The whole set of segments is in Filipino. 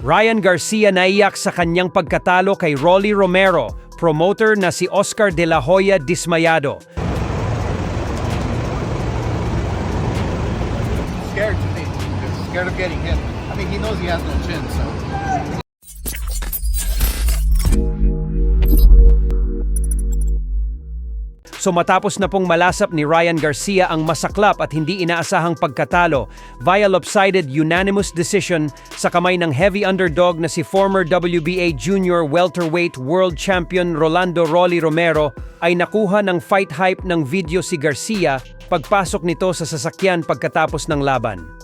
Ryan Garcia naiyak sa kanyang pagkatalo kay Rolly Romero, promoter na si Oscar De La Hoya dismayado. Scared to me. He's scared of getting hit. I mean, he knows he has no chin, so. So matapos na pong malasap ni Ryan Garcia ang masaklap at hindi inaasahang pagkatalo via lopsided unanimous decision sa kamay ng heavy underdog na si former WBA Junior Welterweight World Champion Rolando Rolly Romero, ay nakuha ng fight hype ng video si Garcia pagpasok nito sa sasakyan pagkatapos ng laban.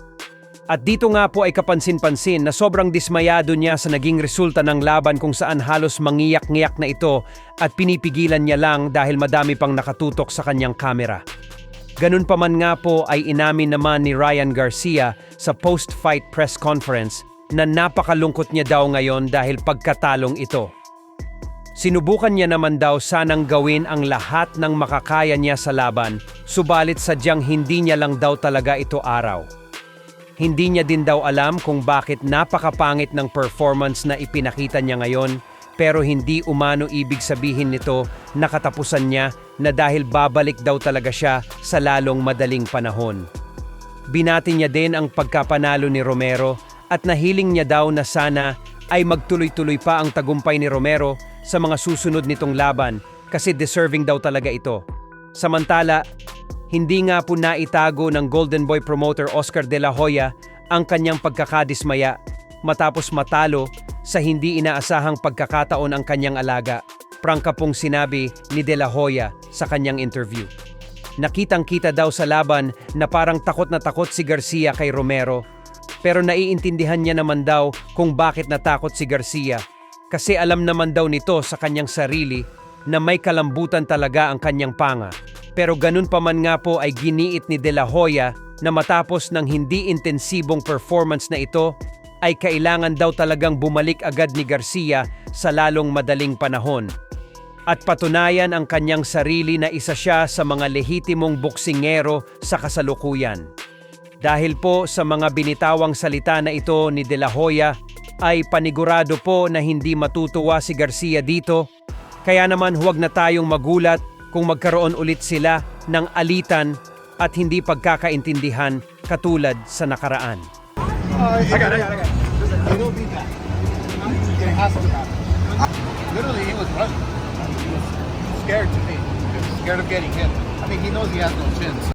At dito nga po ay kapansin-pansin na sobrang dismayado niya sa naging resulta ng laban kung saan halos mangiyak-ngiyak na ito at pinipigilan niya lang dahil madami pang nakatutok sa kanyang kamera. Ganun pa man nga po ay inamin naman ni Ryan Garcia sa post-fight press conference na napakalungkot niya daw ngayon dahil pagkatalong ito. Sinubukan niya naman daw sanang gawin ang lahat ng makakaya niya sa laban, subalit sadyang hindi niya lang daw talaga ito araw. Hindi niya din daw alam kung bakit napakapangit ng performance na ipinakita niya ngayon, pero hindi umano ibig sabihin nito na katapusan niya na dahil babalik daw talaga siya sa lalong madaling panahon. Binati niya din ang pagkapanalo ni Romero at nahiling niya daw na sana ay magtuloy-tuloy pa ang tagumpay ni Romero sa mga susunod nitong laban kasi deserving daw talaga ito. Samantala, hindi nga po naitago ng Golden Boy promoter Oscar De La Hoya ang kanyang pagkakadismaya matapos matalo sa hindi inaasahang pagkakataon ang kanyang alaga. Prangka pong sinabi ni De La Hoya sa kanyang interview. Nakitang-kita daw sa laban na parang takot na takot si Garcia kay Romero, pero naiintindihan niya naman daw kung bakit natakot si Garcia kasi alam naman daw nito sa kanyang sarili na may kalambutan talaga ang kanyang panga. Pero ganun pa man nga po ay giniit ni De La Hoya na matapos ng hindi intensibong performance na ito, ay kailangan daw talagang bumalik agad ni Garcia sa lalong madaling panahon. At patunayan ang kanyang sarili na isa siya sa mga lehitimong boksingero sa kasalukuyan. Dahil po sa mga binitawang salita na ito ni De La Hoya, ay panigurado po na hindi matutuwa si Garcia dito. Kaya naman huwag na tayong magulat kung magkaroon ulit sila ng alitan at hindi pagkakaintindihan katulad sa nakaraan. I got it. You don't need that. It has to happen. Literally, he was running. He was scared to me. He was scared of getting hit. I mean, he knows he has no chin. So.